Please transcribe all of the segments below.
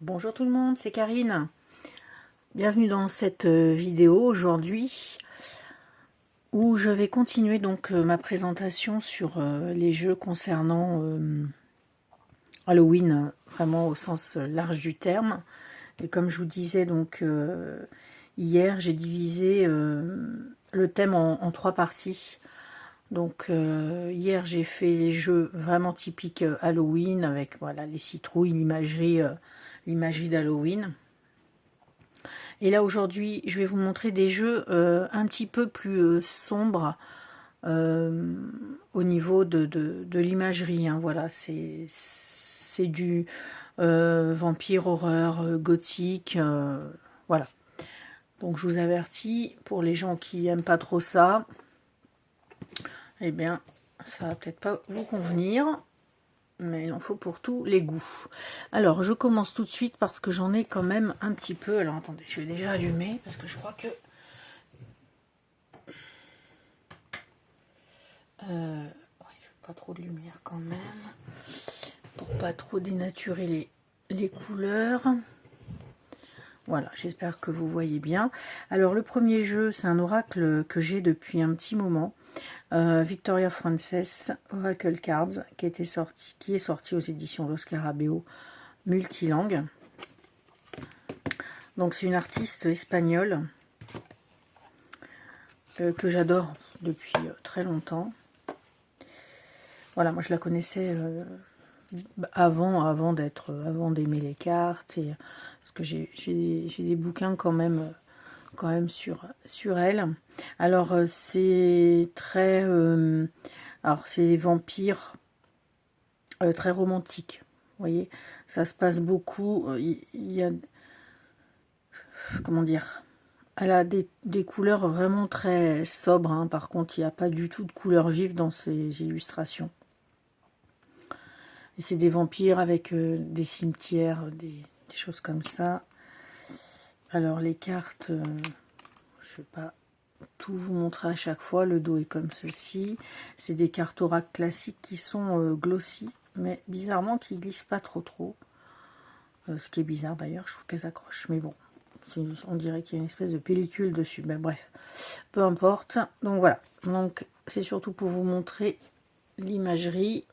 Bonjour tout le monde, c'est Karine. Bienvenue dans cette vidéo aujourd'hui où je vais continuer donc ma présentation sur les jeux concernant Halloween, vraiment au sens large du terme. Et comme je vous disais donc hier, j'ai divisé le thème en trois parties. Donc hier j'ai fait les jeux vraiment typiques Halloween avec voilà les citrouilles, l'imagerie d'Halloween. Et là aujourd'hui je vais vous montrer des jeux un petit peu plus sombres au niveau de l'imagerie. Hein. Voilà, c'est du vampire, horreur, gothique, voilà. Donc je vous avertis, pour les gens qui aiment pas trop ça, eh bien ça va peut-être pas vous convenir, mais il en faut pour tous les goûts. Alors je commence tout de suite parce que j'en ai quand même un petit peu. Alors attendez, je vais déjà allumer parce que je crois que ouais, je veux pas trop de lumière quand même pour pas trop dénaturer les couleurs. Voilà, j'espère que vous voyez bien. Alors le premier jeu, c'est un oracle que j'ai depuis un petit moment. Victoria Frances Oracle Cards, qui est sorti aux éditions Los Scarabeo multilangue. Donc c'est une artiste espagnole que j'adore depuis très longtemps. Voilà, moi je la connaissais avant d'aimer les cartes, et parce que j'ai des bouquins quand même sur elle. Alors c'est très alors c'est des vampires très romantiques, vous voyez, ça se passe beaucoup, il y a, comment dire, elle a des couleurs vraiment très sobres, hein. Par contre il n'y a pas du tout de couleurs vives dans ces illustrations. Et c'est des vampires avec des cimetières, des choses comme ça. Alors les cartes, je ne vais pas tout vous montrer à chaque fois. Le dos est comme ceci. C'est des cartes oracle classiques qui sont glossy, mais bizarrement qui glissent pas trop. Ce qui est bizarre d'ailleurs, je trouve qu'elles accrochent. Mais bon, on dirait qu'il y a une espèce de pellicule dessus. Mais bref, peu importe. Donc voilà. Donc c'est surtout pour vous montrer l'imagerie.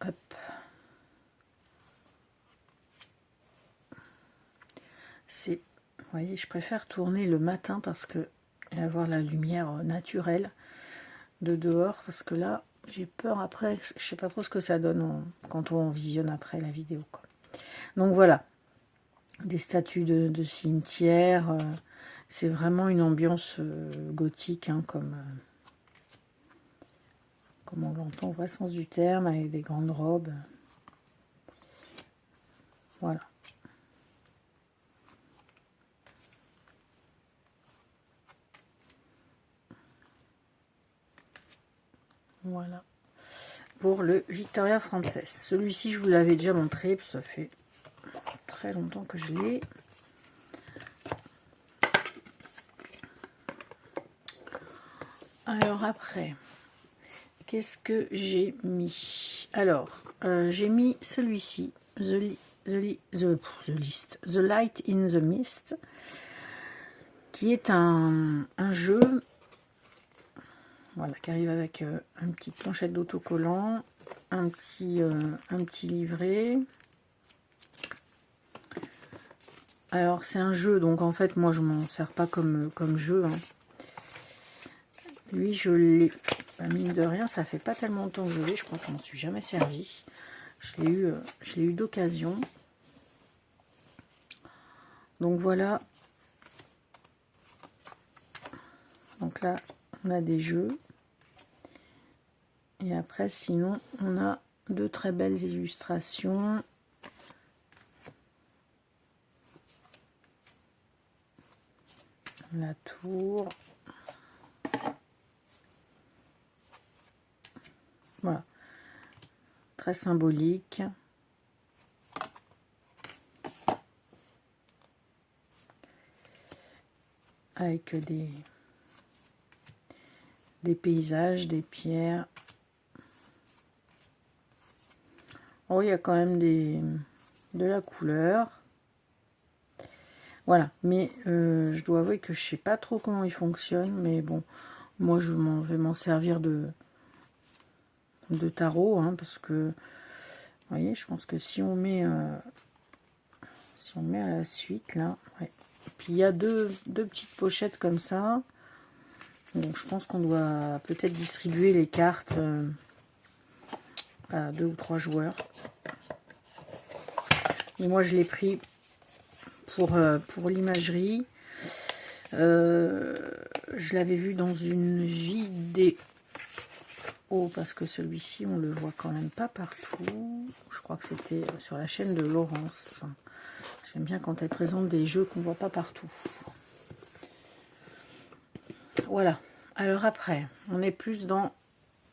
Hop. C'est, vous voyez, je préfère tourner le matin parce que et avoir la lumière naturelle de dehors, parce que là j'ai peur après, je sais pas trop ce que ça donne quand on visionne après la vidéo, quoi. Donc voilà, des statues de cimetière, c'est vraiment une ambiance gothique, hein, comme on l'entend au vrai sens du terme, avec des grandes robes. Voilà. Voilà pour le Victoria Frances. Celui-ci je vous l'avais déjà montré, ça fait très longtemps que je l'ai. Alors après, qu'est-ce que j'ai mis? Alors, j'ai mis celui-ci, The Light in the Mist, qui est un jeu, voilà, qui arrive avec une petite planchette d'autocollant, un petit livret. Alors c'est un jeu, donc en fait moi je m'en sers pas comme jeu, hein. Lui je l'ai, mine de rien, ça fait pas tellement longtemps que je l'ai, je crois que je m'en suis jamais servi. Je l'ai eu d'occasion. Donc voilà. Donc là, on a des jeux. Et après, sinon, on a de très belles illustrations. La tour. Voilà. Très symbolique. Avec des paysages, des pierres. Oh, il y a quand même de la couleur. Voilà, mais je dois avouer que je sais pas trop comment il fonctionne, mais bon, moi je vais m'en servir de tarot, hein, parce que, vous voyez, je pense que si on met à la suite, là, ouais. Puis il y a deux petites pochettes comme ça, donc je pense qu'on doit peut-être distribuer les cartes à 2 ou 3 joueurs. Et moi je l'ai pris pour l'imagerie. Je l'avais vu dans une vidéo, parce que celui-ci on le voit quand même pas partout. Je crois que c'était sur la chaîne de Laurence. J'aime bien quand elle présente des jeux qu'on voit pas partout. Voilà. Alors après, on est plus dans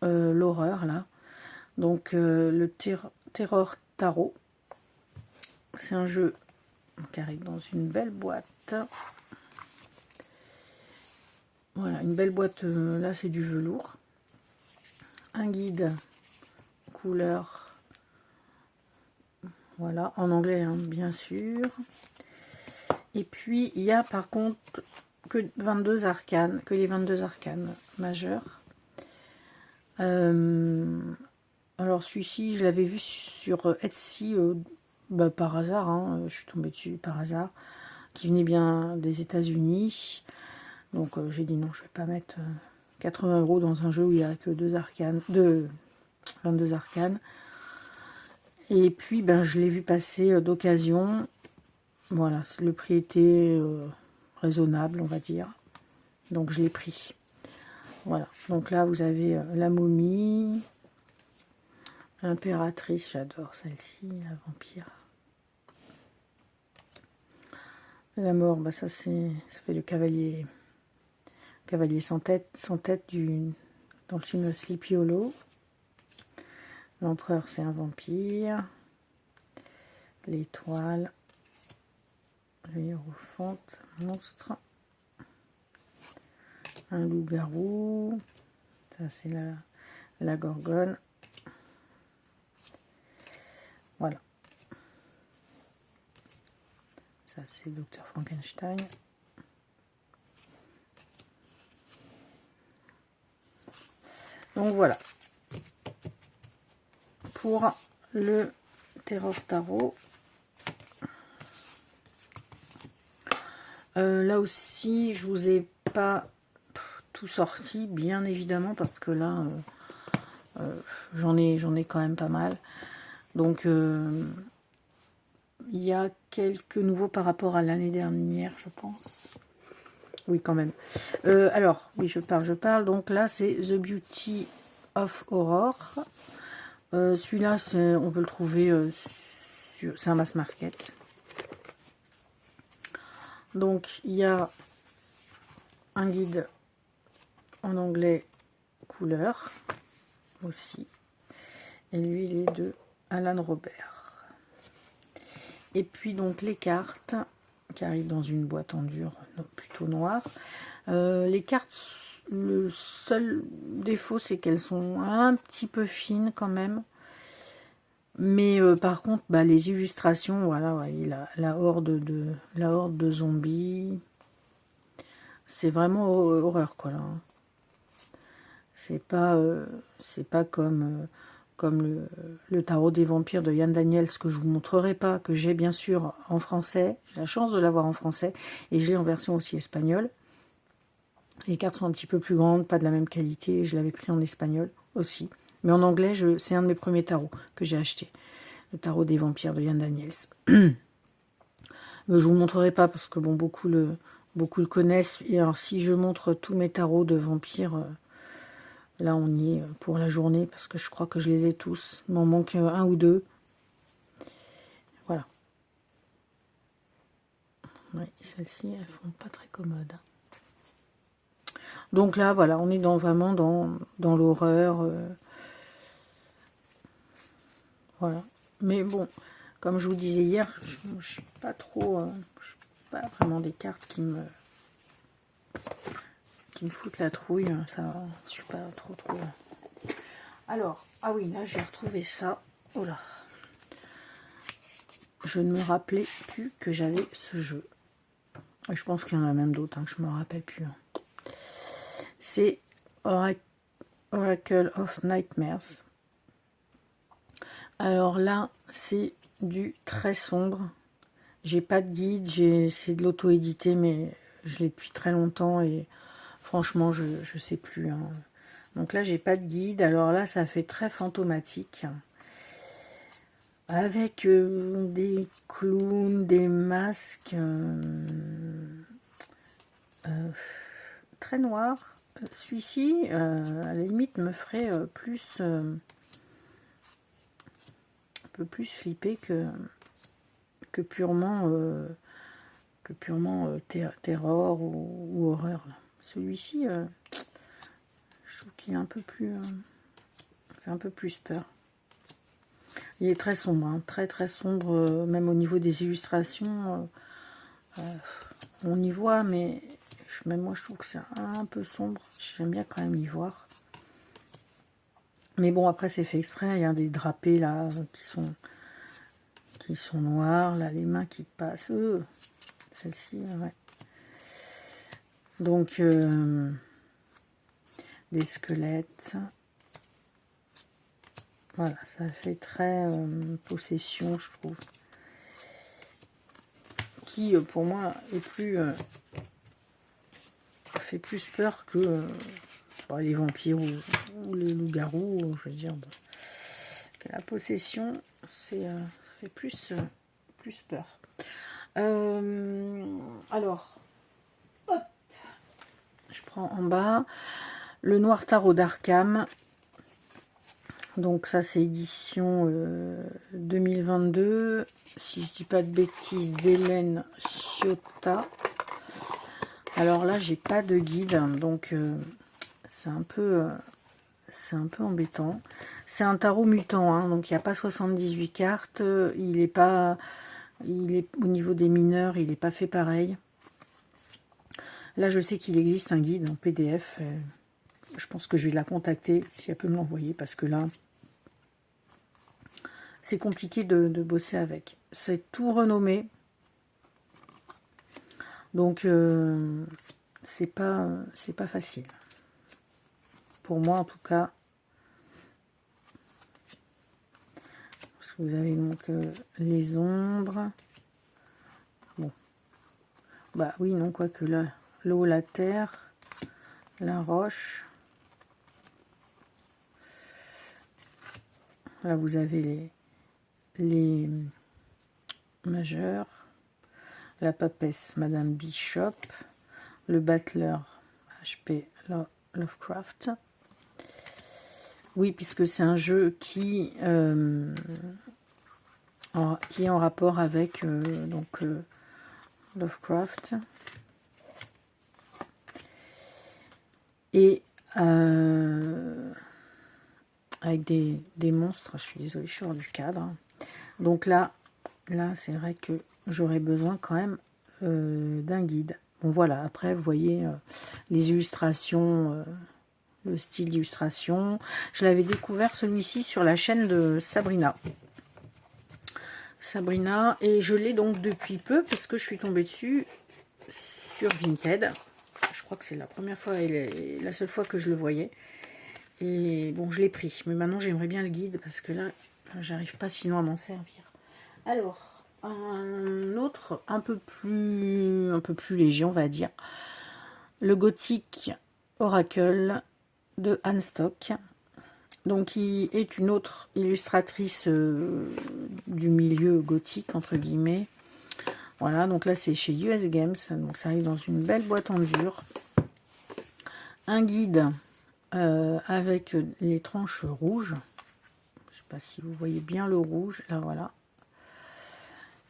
l'horreur là. Donc le Terror Tarot. C'est un jeu qui arrive dans une belle boîte. Voilà, une belle boîte, là c'est du velours. Un guide couleur, voilà, en anglais hein, bien sûr. Et puis il y a par contre que 22 arcanes, que les 22 arcanes majeures. Alors celui-ci, je l'avais vu sur Etsy par hasard, hein, je suis tombée dessus par hasard, qui venait bien des États-Unis. Donc j'ai dit non, je vais pas mettre 80 € dans un jeu où il n'y a que 22 arcanes. Et puis ben, je l'ai vu passer d'occasion. Voilà, le prix était raisonnable, on va dire. Donc je l'ai pris. Voilà, donc là vous avez la momie, l'impératrice, j'adore celle-ci, la vampire. La mort, bah ça fait le cavalier sans tête dans le film Sleepy Hollow. L'empereur, c'est un vampire. L'étoile, le hiérophant, monstre. Un loup-garou. Ça, c'est la gorgone. Voilà. Ça, c'est Dr Frankenstein. Donc voilà. Pour le Terror Tarot. Là aussi, je vous ai pas tout sorti, bien évidemment, parce que là, j'en ai quand même pas mal. Donc, il y a quelques nouveaux par rapport à l'année dernière, je pense. Oui, quand même. Alors, oui, je parle. Donc là, c'est The Beauty of Aurore. Celui-là, on peut le trouver c'est un mass market. Donc, il y a un guide en anglais couleur aussi. Et lui, il est de Alan Robert. Et puis, donc, les cartes qui arrivent dans une boîte en dur plutôt noire. Les cartes, le seul défaut, c'est qu'elles sont un petit peu fines quand même. Mais par contre, bah, les illustrations, voilà, voyez, la horde de zombies, c'est vraiment horreur, quoi, là. C'est pas comme le tarot des vampires de Yann Daniels, que je vous montrerai pas, que j'ai bien sûr en français. J'ai la chance de l'avoir en français, et je l'ai en version aussi espagnole. Les cartes sont un petit peu plus grandes, pas de la même qualité, je l'avais pris en espagnol aussi. Mais en anglais, c'est un de mes premiers tarots que j'ai acheté. Le tarot des vampires de Yann Daniels. Je vous montrerai pas parce que bon, beaucoup le connaissent. Et alors si je montre tous mes tarots de vampires, là on y est pour la journée parce que je crois que je les ai tous. Il m'en manque un ou deux. Voilà. Oui, celles-ci, elles font pas très commodes. Donc là, voilà, on est vraiment dans l'horreur. Voilà. Mais bon, comme je vous disais hier, je suis pas trop... je suis pas vraiment des cartes qui me foutent la trouille. Ça, je suis pas trop... Alors, ah oui, là j'ai retrouvé ça. Oh là. je ne me rappelais plus que j'avais ce jeu. Et je pense qu'il y en a même d'autres, hein, que je ne me rappelle plus. Hein. C'est Oracle of Nightmares. Alors là, c'est du très sombre. J'ai pas de guide, c'est de l'auto-édité, mais je l'ai depuis très longtemps et franchement, je sais plus. Hein. Donc là, j'ai pas de guide. Alors là, ça fait très fantomatique. Avec des clowns, des masques très noirs. Celui-ci, à la limite, me ferait plus... un peu plus flipper que purement terror ou horreur. Celui-ci, je trouve qu'il est un peu plus... fait un peu plus peur. Il est très sombre, hein, très très sombre, même au niveau des illustrations. On y voit, mais même moi je trouve que c'est un peu sombre. J'aime bien quand même y voir. Mais bon, après c'est fait exprès. Il y a des drapés là qui sont noirs. Là, les mains qui passent. Celle-ci, ouais. Donc, des squelettes. Voilà, ça fait très possession, je trouve. Qui, pour moi, est plus... fait plus peur que les vampires ou les loups-garous. Je veux dire, bon, que la possession, c'est fait plus peur. Alors, hop, je prends en bas le Noir Tarot d'Arkham. Donc ça c'est édition 2022, si je dis pas de bêtises, d'Hélène Ciotta. Alors là j'ai pas de guide, donc c'est un peu embêtant. C'est un tarot mutant, hein, donc il n'y a pas 78 cartes, il est au niveau des mineurs, il n'est pas fait pareil. Là je sais qu'il existe un guide en PDF, je pense que je vais la contacter si elle peut me l'envoyer, parce que là c'est compliqué de bosser avec. C'est tout renommé. Donc, c'est pas facile. Pour moi, en tout cas. Parce que vous avez donc les ombres. Bon. Bah oui, non, quoique là, l'eau, la terre, la roche. Là, vous avez les majeurs. La papesse, Madame Bishop, le battleur, HP Lovecraft. Oui, puisque c'est un jeu qui est en rapport avec Lovecraft. Et avec des monstres, je suis désolée, je suis hors du cadre. Donc là c'est vrai que j'aurais besoin quand même d'un guide. Bon voilà, après vous voyez les illustrations, le style d'illustration. Je l'avais découvert celui-ci sur la chaîne de Sabrina. Et je l'ai donc depuis peu parce que je suis tombée dessus sur Vinted. Je crois que c'est la première fois et la seule fois que je le voyais. Et bon, je l'ai pris. Mais maintenant, j'aimerais bien le guide parce que là, j'arrive pas sinon à m'en servir. Alors, un autre un peu plus léger, on va dire. Le Gothic Oracle de Anne Stock. Donc, qui est une autre illustratrice du milieu gothique, entre guillemets. Voilà, donc là, c'est chez US Games. Donc, ça arrive dans une belle boîte en dur. Un guide avec les tranches rouges. Je ne sais pas si vous voyez bien le rouge. Là, voilà.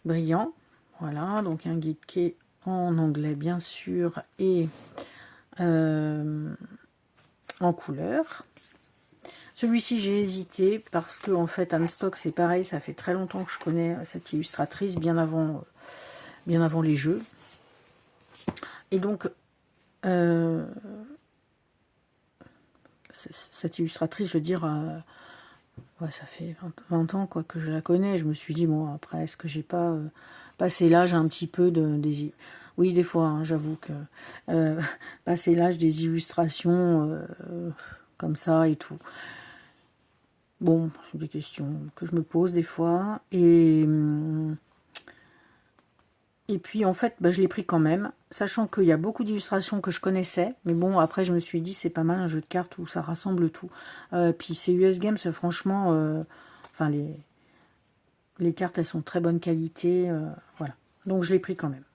Brillant. Voilà, donc un guide qui est en anglais, bien sûr, et en couleur. Celui-ci, j'ai hésité parce que, en fait, Anne Stock, c'est pareil. Ça fait très longtemps que je connais cette illustratrice, bien avant les jeux. Et donc, cette illustratrice, je veux dire, Ouais, ça fait 20 ans quoi, que je la connais. Je me suis dit, bon, après, est-ce que j'ai pas passé l'âge un petit peu Oui, des fois, hein, j'avoue que passer l'âge des illustrations comme ça et tout. Bon, c'est des questions que je me pose des fois. Et puis en fait, bah, je l'ai pris quand même, sachant qu'il y a beaucoup d'illustrations que je connaissais. Mais bon, après je me suis dit, c'est pas mal un jeu de cartes où ça rassemble tout. Puis ces US Games, franchement, enfin les cartes, elles sont de très bonne qualité. Voilà. Donc je l'ai pris quand même.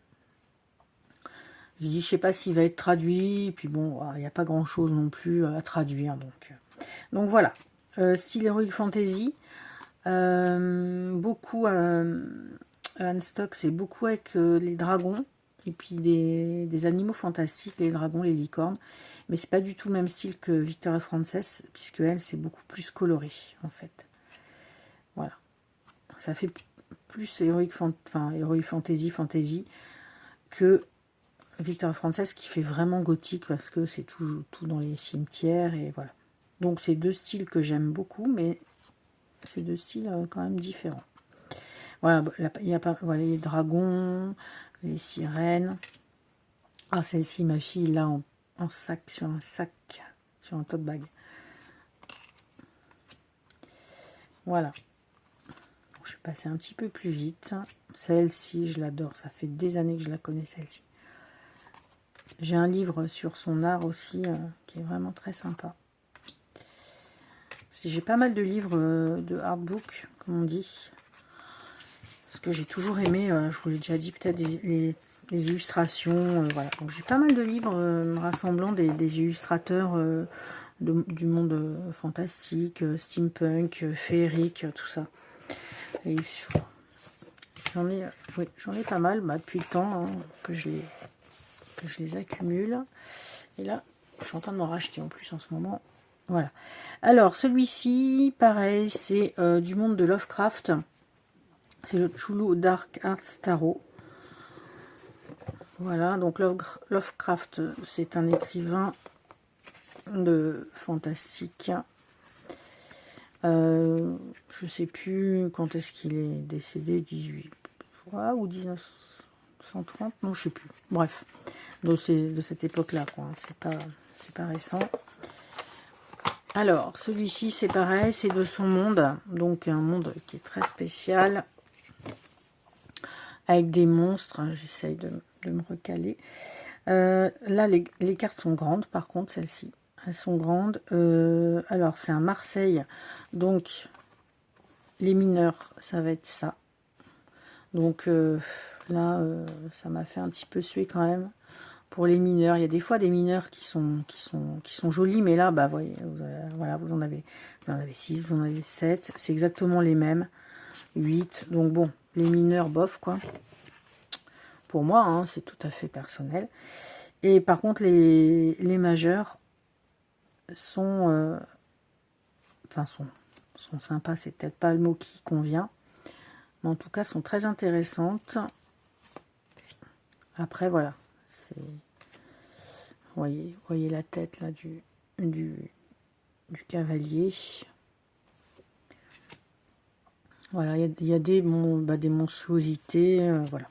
Je dis, je sais pas s'il va être traduit. Et puis bon, il n'y a pas grand-chose non plus à traduire. Donc voilà. Style Heroic Fantasy. Beaucoup Unstock, c'est beaucoup avec les dragons et puis des animaux fantastiques, les dragons, les licornes. Mais c'est pas du tout le même style que Victoria Frances, puisque elle, c'est beaucoup plus coloré, en fait. Voilà. Ça fait plus Heroic Fantasy, Fantasy, que Victoria Frances qui fait vraiment gothique, parce que c'est tout dans les cimetières, et voilà. Donc c'est deux styles que j'aime beaucoup, mais c'est deux styles quand même différents. Voilà, il y a pas, voilà, les dragons, les sirènes. Ah, celle-ci, ma fille, là, en sac, sur un tote bag. Voilà. Je vais passer un petit peu plus vite. Celle-ci, je l'adore. Ça fait des années que je la connais, celle-ci. J'ai un livre sur son art aussi, qui est vraiment très sympa. J'ai pas mal de livres de artbook, comme on dit. Parce que j'ai toujours aimé, je vous l'ai déjà dit, peut-être les illustrations. Voilà. Donc j'ai pas mal de livres rassemblant des illustrateurs du monde fantastique, steampunk, féerique, tout ça. Et j'en ai pas mal depuis le temps que je les accumule. Et là, je suis en train de m'en racheter en plus en ce moment. Voilà. Alors, celui-ci, pareil, c'est du monde de Lovecraft. C'est le Cthulhu Dark Arts Tarot. Voilà, donc Lovecraft, c'est un écrivain de fantastique. Je sais plus quand est-ce qu'il est décédé, 18 ou 1930, non, je sais plus. Bref, donc c'est de cette époque-là, quoi. C'est pas récent. Alors, celui-ci, c'est pareil, c'est de son monde, donc un monde qui est très spécial, avec des monstres. J'essaye de me recaler. Là, les cartes sont grandes, par contre, celles-ci. Elles sont grandes. Alors, c'est un Marseille. Donc, les mineurs, ça va être ça. Donc, là, ça m'a fait un petit peu suer quand même. Pour les mineurs, il y a des fois des mineurs qui sont jolis. Mais là, bah, voyez, voilà, vous en avez 6, vous en avez 7. C'est exactement les mêmes. 8. Donc, bon, les mineurs, bof, quoi. Pour moi, hein, c'est tout à fait personnel. Et par contre, les majeurs sont sympas, c'est peut-être pas le mot qui convient, mais en tout cas sont très intéressantes. Après, voilà, voyez la tête là du cavalier. Voilà, il y a des monstruosités, voilà.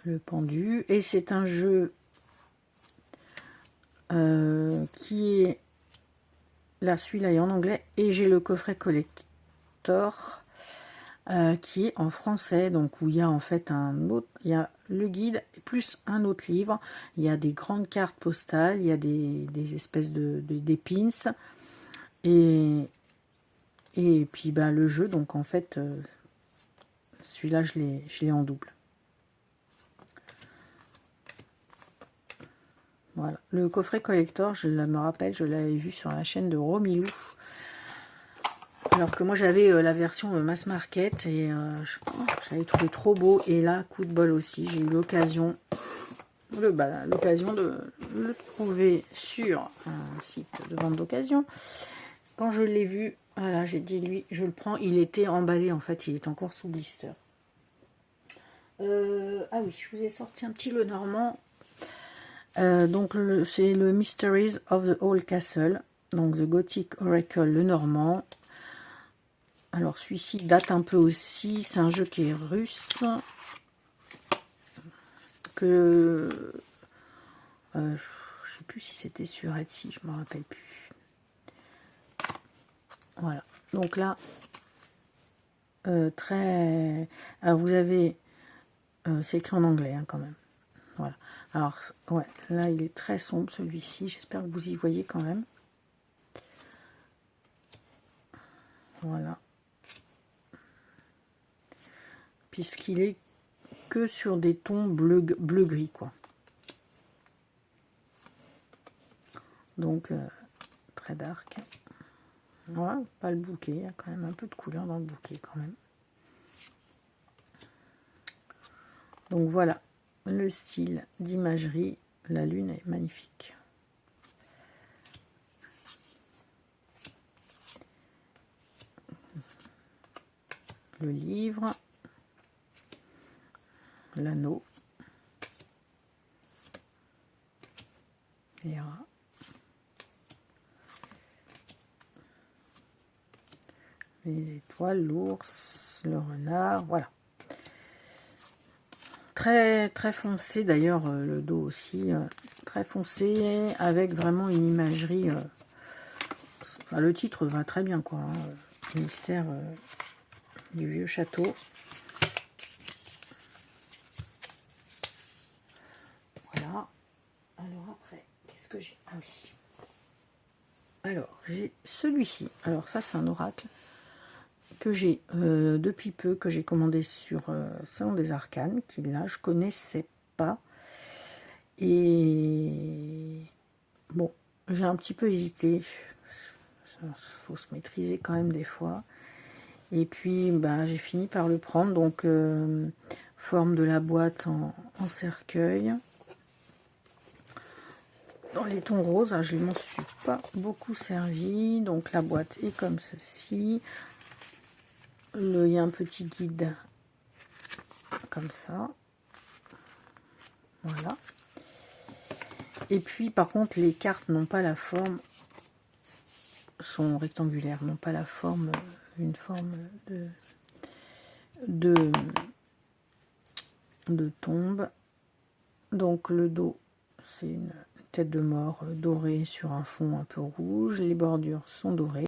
Le pendu, et c'est un jeu qui est là, celui-là est en anglais, et j'ai le coffret collector qui est en français, donc où il y a en fait il y a le guide plus un autre livre. Il y a des grandes cartes postales, il y a des espèces des pins, et puis le jeu. Donc en fait, celui-là je l'ai en double. Voilà, le coffret collector, je me rappelle, je l'avais vu sur la chaîne de Romilou. Alors que moi j'avais la version mass market et j'avais trouvé trop beau. Et là, coup de bol aussi, j'ai eu l'occasion de le trouver sur un site de vente d'occasion. Quand je l'ai vu, voilà, j'ai dit lui, je le prends. Il était emballé en fait, il est encore sous blister. Ah oui, je vous ai sorti un petit Lenormand. Donc c'est le Mysteries of the Old Castle. Donc The Gothic Oracle, le normand. Alors celui-ci date un peu aussi, c'est un jeu qui est russe, que je sais plus si c'était sur Etsy, je me rappelle plus. Voilà, donc là, très... Alors vous avez, c'est écrit en anglais hein, quand même. Voilà, alors ouais, là il est très sombre celui-ci, j'espère que vous y voyez quand même. Voilà. Puisqu'il est que sur des tons bleu-gris, quoi. Donc, très dark. Voilà, pas le bouquet, il y a quand même un peu de couleur dans le bouquet, quand même. Donc, voilà, le style d'imagerie. La lune est magnifique. Le livre. L'anneau. Les rats. Les étoiles, l'ours, le renard, voilà. Très, très foncé, d'ailleurs, le dos aussi, très foncé, avec vraiment une imagerie. Enfin, le titre va très bien, quoi. Hein, mystère du vieux château. Voilà. Alors après, qu'est-ce que j'ai? Ah oui. Alors, j'ai celui-ci. Alors ça, c'est un oracle que j'ai depuis peu, que j'ai commandé sur Salon des Arcanes, qui là, je connaissais pas. Et bon, j'ai un petit peu hésité. Il faut se maîtriser quand même des fois. Et puis, ben, j'ai fini par le prendre. Donc, forme de la boîte en cercueil. Dans les tons roses, je ne m'en suis pas beaucoup servi. Donc, la boîte est comme ceci. Il y a un petit guide comme ça. Voilà. Et puis, par contre, les cartes n'ont pas la forme, sont rectangulaires, n'ont pas la forme, une forme de tombe. Donc, le dos, c'est une tête de mort dorée sur un fond un peu rouge. Les bordures sont dorées.